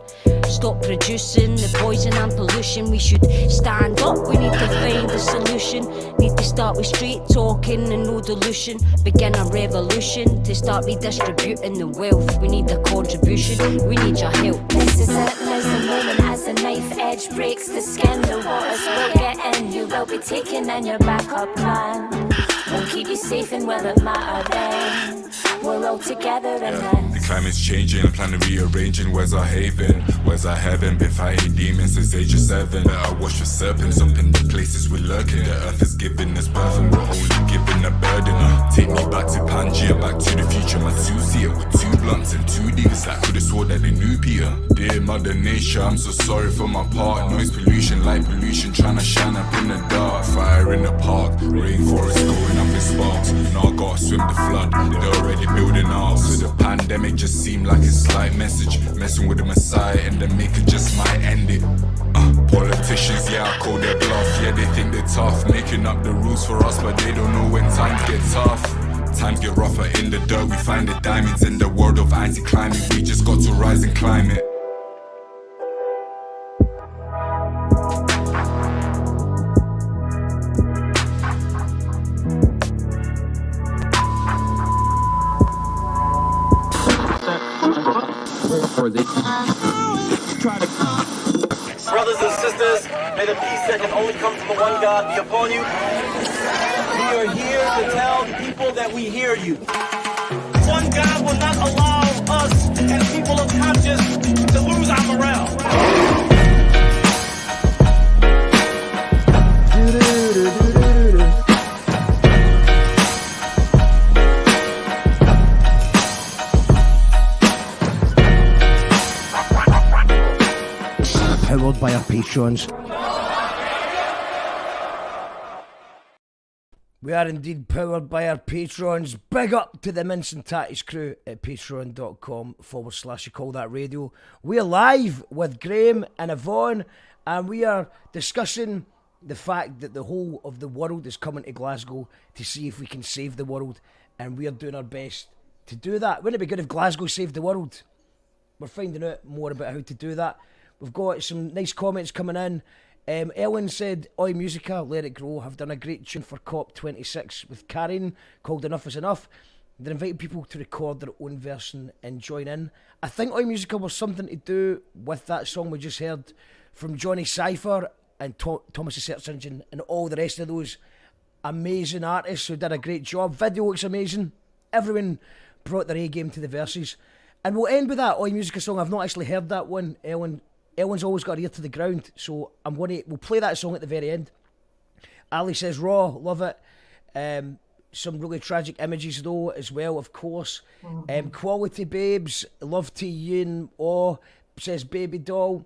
Stop producing the poison and pollution. We should stand up, we need to find a solution. Need to start with straight talking and no delusion. Begin a revolution to start redistributing the wealth. We need a contribution, we need your help. This is it, there's the moment as the knife edge breaks the skin. The waters will get in, you will be taken and your backup plan. We'll keep you safe and will it matter then? we're all together in The this. climate's changing, I'm planning rearranging. Where's our haven? Where's our heaven? Been fighting demons since age of 7. Better watch for serpents up in the places we're lurking. The earth is giving us birth and we're only given a burden. Take me back to Pangea, back to the future. My two-seater with 2 blunts and 2 leaders. I could've swore that they knew Peter. Dear Mother Nature, I'm so sorry for my part. Noise pollution, light pollution, trying to shine up in the dark. Fire in the park, rainforest going up in sparks. Now I gotta swim the flood, they're already building arcs. So the pandemic just seemed like a slight message. Messing with the Messiah and the maker just might end it. Politicians, yeah, I call their bluff. Yeah, they think they're tough, making up the rules for us, but they don't know when times get tough. Times get rougher in the dirt, we find the diamonds in the world of anti-climate. We just got to rise and climb it. Brothers and sisters, may the peace that can only come from the one God be upon you. We are here to tell the people that we hear you. One God will not allow us and people of conscience to lose our morale. Powered by our patrons. We are indeed powered by our patrons. Big up to the Mince and Tatties crew at patreon.com/you call that radio. We're live with Graham and Yvonne, and we are discussing the fact that the whole of the world is coming to Glasgow to see if we can save the world, and we are doing our best to do that. Wouldn't it be good if Glasgow saved the world? We're finding out more about how to do that. We've got some nice comments coming in. Ellen said, Oi Musica, Let It Grow have done a great tune for COP26 with Karen called Enough Is Enough. They're inviting people to record their own version and join in. I think Oi Musica was something to do with that song we just heard from Johnny Cypher and Thomas the Search Engine and all the rest of those amazing artists who did a great job. Video looks amazing. Everyone brought their A game to the verses. And we'll end with that Oi Musica song. I've not actually heard that one. Ellen's always got her ear to the ground, so we'll play that song at the very end. Ali says, Raw, love it. Some really tragic images though, as well, of course. Quality Babes, love to you and says Baby Doll.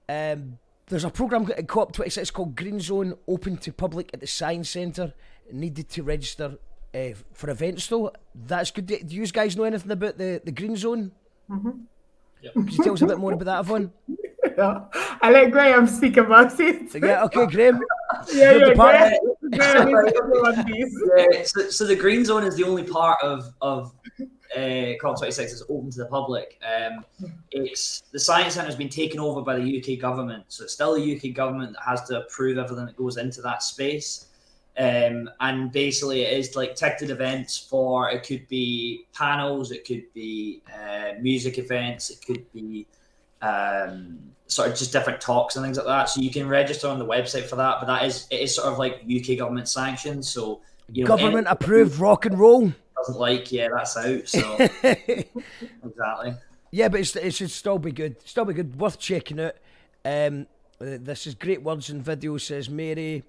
There's a programme at COP26 called Green Zone, open to public at the Science Centre. Needed to register for events though. That's good. Do you guys know anything about the Green Zone? Mm-hmm. Could you tell us a bit more about that, Yvonne? Yeah. I let Graham speak about it. Yeah, okay, Graham. Graham. So the Green Zone is the only part of COP26 that's open to the public. It's the Science Centre has been taken over by the UK government, so it's still the UK government that has to approve everything that goes into that space. And basically it is like ticketed events for, it could be panels, it could be music events, it could be sort of just different talks and things like that. So you can register on the website for that, but it is sort of like UK government sanctioned. So government approved rock and roll. Doesn't like, that's out. So exactly. Yeah, but it should still be good. Still be good. Worth checking out. This is great words and video, says Mary.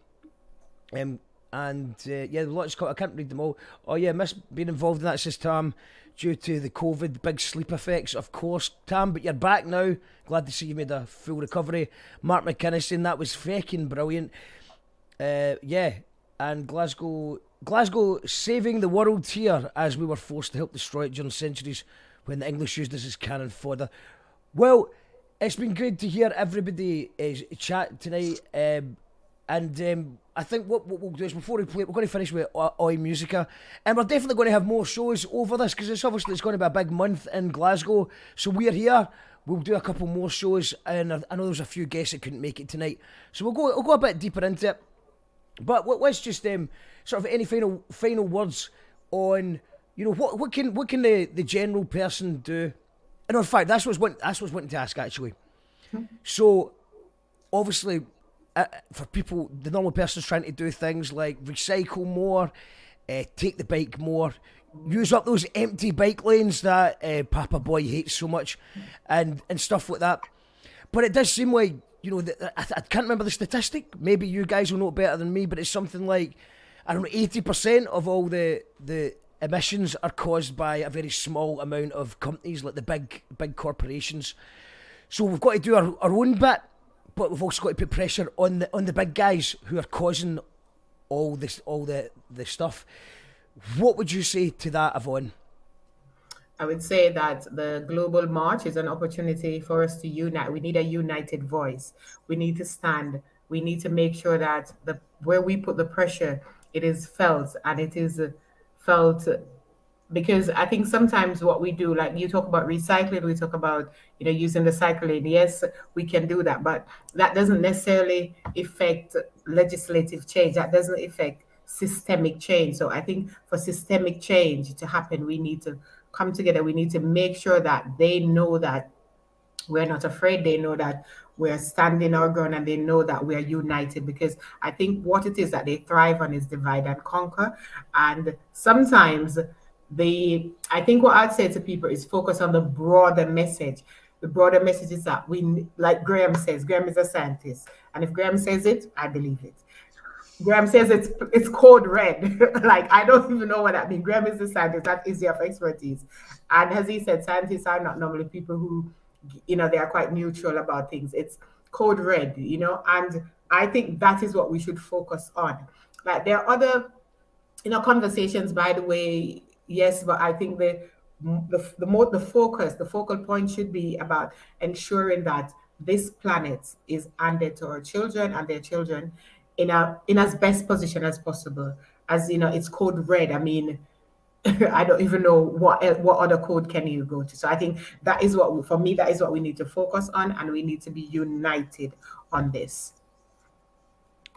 Lots. I can't read them all. Oh yeah, miss being involved in that, says Tam, due to the COVID big sleep effects. Of course, Tam, but you're back now. Glad to see you made a full recovery. Mark McInnes saying that was fucking brilliant. And Glasgow saving the world here as we were forced to help destroy it during centuries when the English used us as cannon fodder. Well, it's been great to hear everybody chat tonight. I think what we'll do is, before we play it, we're going to finish with Oi Musica, and we're definitely going to have more shows over this, because it's going to be a big month in Glasgow, so we're here. We'll do a couple more shows, and I know there's a few guests that couldn't make it tonight, so we'll go a bit deeper into it. But let's just sort of any final words on, what can the general person do? And in fact, that's what I was wanting to ask actually. So obviously, for people, the normal person's trying to do things like recycle more, take the bike more, use up those empty bike lanes that Papa Boy hates so much, and stuff like that. But it does seem like, you know, I can't remember the statistic. Maybe you guys will know it better than me, but it's something like, I don't know, 80% of all the emissions are caused by a very small amount of companies, like the big corporations. So we've got to do our own bit, but we've also got to put pressure on the big guys who are causing all the stuff. What would you say to that, Yvonne? I would say that the global march is an opportunity for us to unite. We need a united voice. We need to stand. We need to make sure that where we put the pressure, it is felt, and it is felt, because I think sometimes what we do, like you talk about recycling, we talk about, you know, using the cycle lane. Yes, we can do that, but that doesn't necessarily affect legislative change. That doesn't affect systemic change. So I think for systemic change to happen, we need to come together. We need to make sure that they know that we're not afraid. They know that we're standing our ground, and they know that we are united, because I think what it is that they thrive on is divide and conquer. And sometimes I think what I'd say to people is focus on the broader message. The broader message is that like Graham says, Graham is a scientist, and if Graham says it, I believe it. Graham says it's code red. Like, I don't even know what that means. Graham is the scientist, that is their expertise. And as he said, scientists are not normally people who, you know, they are quite neutral about things. It's code red, you know, and I think that is what we should focus on. Like, there are other, you know, conversations, by the way, yes, but I think the focal point should be about ensuring that this planet is handed to our children and their children in as best position as possible. As you know, it's code red. I mean, I don't even know what other code can you go to. So I think that is what we need to focus on, and we need to be united on this.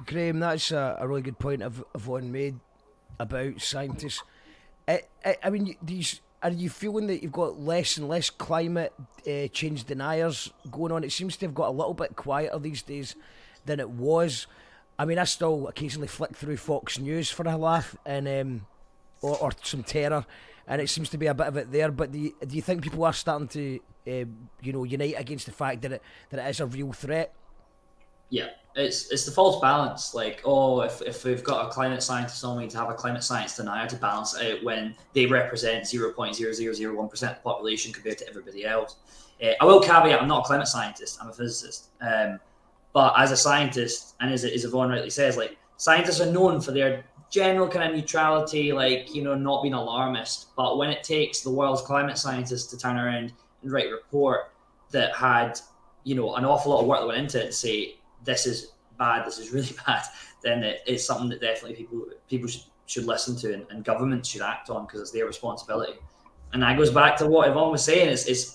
Graham, that's a really good point Yvonne made about scientists. I mean, are you feeling that you've got less and less climate change deniers going on? It seems to have got a little bit quieter these days than it was. I mean, I still occasionally flick through Fox News for a laugh, and or some terror, and it seems to be a bit of it there. But do you think people are starting to, unite against the fact that it is a real threat? Yeah, it's the false balance. Like, oh, if we've got a climate scientist on, we need to have a climate science denier to balance it out when they represent 0.0001% of the population compared to everybody else. I will caveat, I'm not a climate scientist, I'm a physicist. But as a scientist, and as Yvonne rightly says, like, scientists are known for their general kind of neutrality, like, you know, not being alarmist. But when it takes the world's climate scientists to turn around and write a report that had, you know, an awful lot of work that went into it and say, this is bad, this is really bad, then it's something that definitely people should listen to, and governments should act on, because it's their responsibility. And that goes back to what Yvonne was saying, is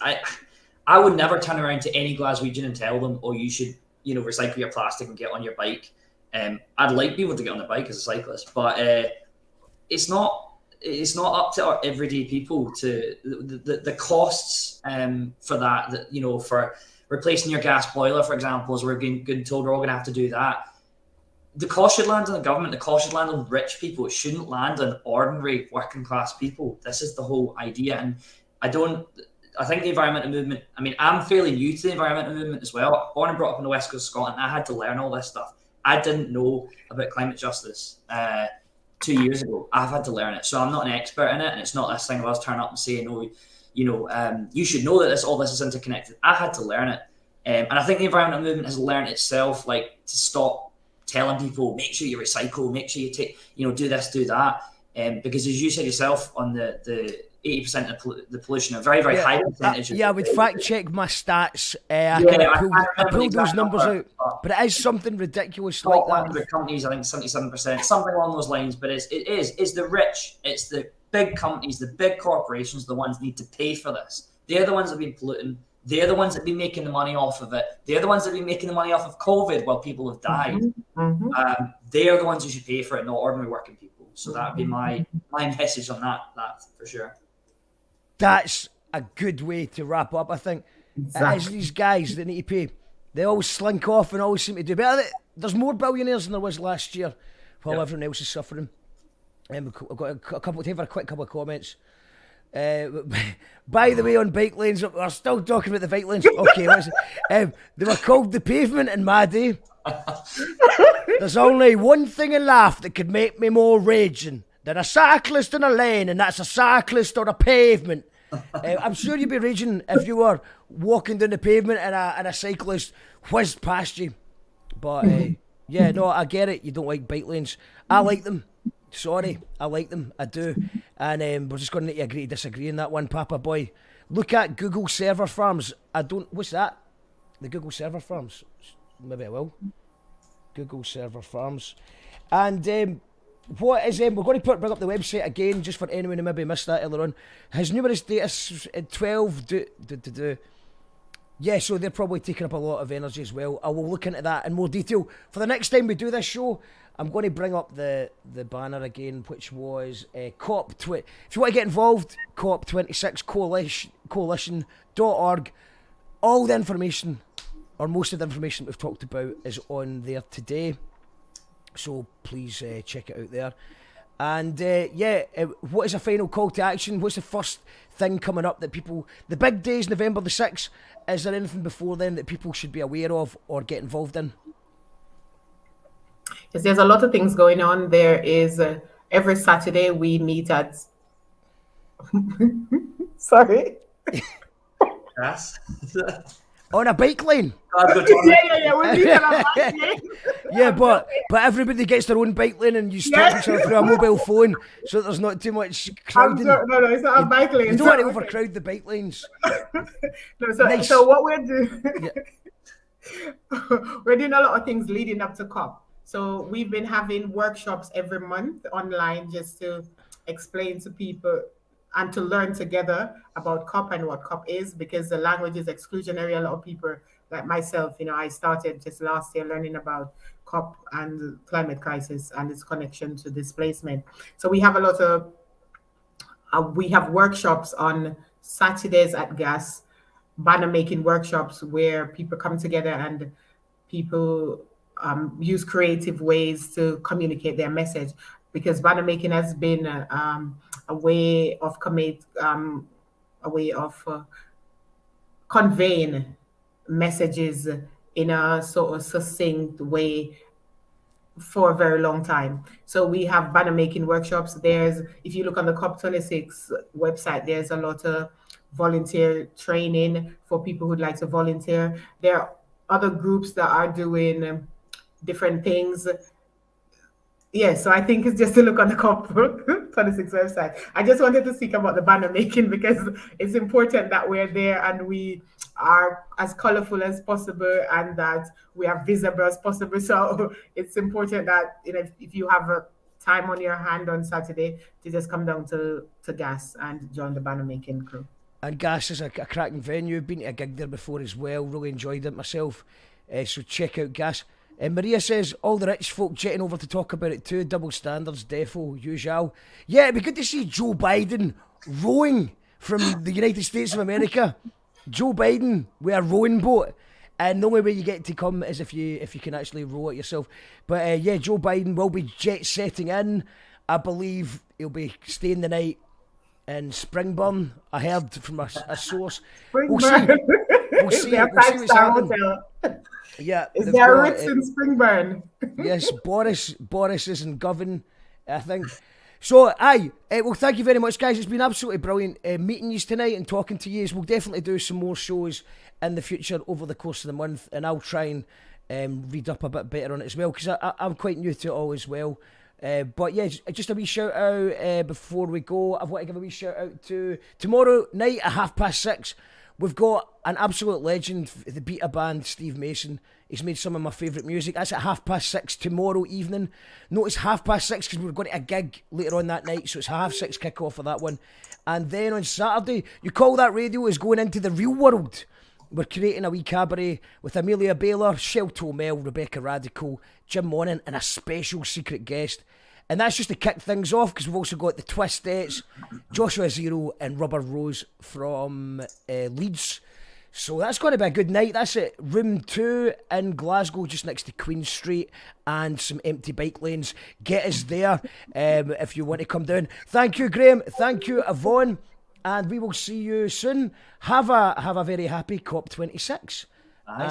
I would never turn around to any Glaswegian and tell them, oh, you should, you know, recycle your plastic and get on your bike. I'd like people to get on their bike as a cyclist, but it's not up to our everyday people to the costs for that, you know, for replacing your gas boiler, for example, as we're getting told we're all going to have to do that. The cost should land on the government. The cost should land on rich people. It shouldn't land on ordinary working class people. This is the whole idea. And I think the environmental movement, I mean, I'm fairly new to the environmental movement as well. Born and brought up in the west coast of Scotland, I had to learn all this stuff. I didn't know about climate justice 2 years ago. I've had to learn it. So I'm not an expert in it, and it's not this thing of us turning up and saying, oh, you know, you should know that all this is interconnected. I had to learn it. And I think the environmental movement has learned itself, like, to stop telling people, make sure you recycle, make sure you take, you know, do this, do that. Because as you said yourself, on the 80% of the pollution, a very, very high percentage. I would fact check my stats. I pulled those numbers out, but it is something ridiculous like that. 100 companies, I think 77%, something along those lines. But it's the rich, it's the big companies, the big corporations, the ones that need to pay for this. They're the ones that have been polluting. They're the ones that have been making the money off of it. They're the ones that have been making the money off of COVID while people have died. Mm-hmm. They're the ones who should pay for it, not ordinary working people. So that would be my message on that for sure. That's a good way to wrap up, I think. Exactly. It is these guys that need to pay. They always slink off and always seem to do better. There's more billionaires than there was last year while everyone else is suffering. I've got a couple. Take for a quick couple of comments. By the way, on bike lanes, we're still talking about the bike lanes. Okay, they were called the pavement in my day. There's only one thing in life that could make me more raging than a cyclist in a lane, and that's a cyclist on a pavement. I'm sure you'd be raging if you were walking down the pavement and a cyclist whizzed past you. But yeah, no, I get it. You don't like bike lanes. I like them. Sorry, I like them. I do. And we're just going to need to agree to disagree on that one, Papa Boy. Look at Google server farms. What's that? The Google server farms. Maybe I will. Google server farms. And what is we're going to bring up the website again just for anyone who maybe missed that earlier on. Has numerous data 12 yeah, so they're probably taking up a lot of energy as well. I will look into that in more detail. For the next time we do this show, I'm going to bring up the banner again, which was COP20. If you want to get involved, COP26 Coalition.org. All the information, or most of the information we've talked about, is on there today. So please check it out there. And what is a final call to action? What's the first thing coming up that people... The big day is November the 6th. Is there anything before then that people should be aware of or get involved in? Yes, there's a lot of things going on. There is every Saturday we meet at... Sorry? Yes. On a bike lane. Yeah. We meet on a bike lane. Yeah, but everybody gets their own bike lane and you stop each other through a mobile phone so there's not too much crowding. No, it's not a bike lane. You don't want to overcrowd the bike lanes. Nice. So what we're doing... We're doing a lot of things leading up to COP. So we've been having workshops every month online just to explain to people and to learn together about COP and what COP is, because the language is exclusionary. A lot of people, like myself, I started just last year learning about COP and the climate crisis and its connection to displacement. So we have a lot of, we have workshops on Saturdays at GAS, banner making workshops where people come together and people use creative ways to communicate their message, because banner making has been a way of conveying messages in a sort of succinct way for a very long time. So we have banner making workshops. If you look on the COP26 website, there's a lot of volunteer training for people who'd like to volunteer. There are other groups that are doing different things. Yeah, so I think it's just to look on the COP26 website. I just wanted to speak about the banner making because it's important that we're there and we are as colorful as possible and that we are visible as possible. So it's important that if you have a time on your hand on Saturday to just come down to GAS and join the banner making crew. And GAS is a cracking venue. Been to a gig there before as well. Really enjoyed it myself. So check out GAS. Maria says, all the rich folk jetting over to talk about it too. Double standards, defo, usual. Yeah, it'd be good to see Joe Biden rowing from the United States of America. Joe Biden with a rowing boat. And the only way you get to come is if you can actually row it yourself. But yeah, Joe Biden will be jet setting in. I believe he'll be staying the night in Springburn. I heard from a source. We'll see what's happening. Yeah, is there a Ritz in Springburn? Yes, Boris is in Govan, I think. So, well, thank you very much, guys. It's been absolutely brilliant meeting you tonight and talking to you. We'll definitely do some more shows in the future over the course of the month, and I'll try and read up a bit better on it as well, because I'm quite new to it all as well. But yeah, just a wee shout out before we go. I want to give a wee shout out to tomorrow night at 6:30. We've got an absolute legend, the beta band, Steve Mason. He's made some of my favourite music. That's at 6:30 tomorrow evening. Notice 6:30 because we're going to a gig later on that night, so it's 6:30 kick-off for that one. And then on Saturday, You Call That Radio is going into the real world. We're creating a wee cabaret with Amelia Baylor, Shelto Mel, Rebecca Radical, Jim Monnan, and a special secret guest. And that's just to kick things off, because we've also got the Twistettes, Joshua Zero, and Rubber Rose from Leeds. So that's going to be a good night. That's it. Room 2 in Glasgow, just next to Queen Street, and some empty bike lanes. Get us there if you want to come down. Thank you, Graham. Thank you, Yvonne. And we will see you soon. Have a very happy COP26.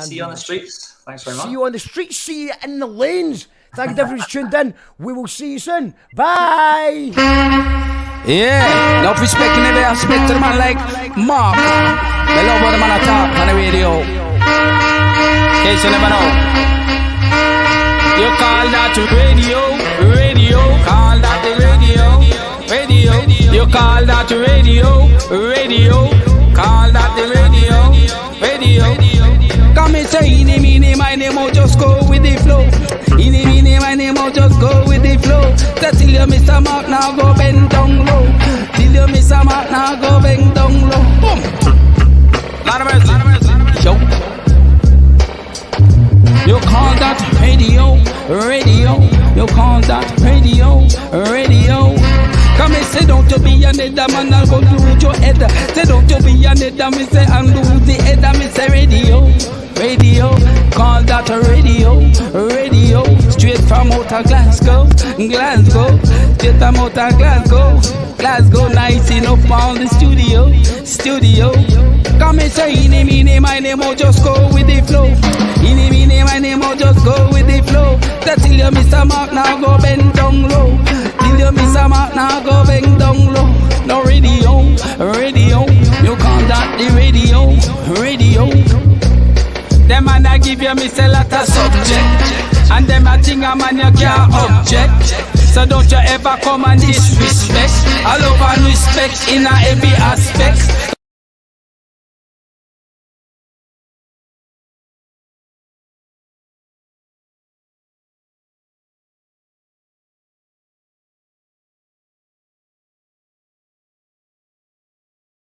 See you on the streets. Thanks very much. See you on the streets. See you in the lanes. Thank you, everyone's tuned in. We will see you soon. Bye. Yeah, no respect in every aspect to the man like Mark. They love what the man talk on the radio. In case you never know. You call that radio, call that the radio. You call that radio, call that the radio. Come and say, in my name, I'll just go with the flow. In my name, I'll just go with the flow. Till you miss a mark, now go bend down low. Till you miss a mark, now go bend down low. Boom. Lot of mercy. Yo. You call that radio. You call that radio. Come and say don't you be a nether man, I'll go lose your head. Say don't you be a nether, me say and lose the head. Me say radio, call that radio. Straight from out of Glasgow, straight from out of Glasgow, nice enough on the studio. Come and say in my name, I'll just go with the flow. In my name, I'll just go with the flow. Till you miss a mark, now go bend down low. Till you miss a mark, now go bend down low. No radio. You call that the radio. Them man I give you miss a lot of subject, and them a thing a man you can't object. So don't you ever come and disrespect. I love and respect in a every aspect.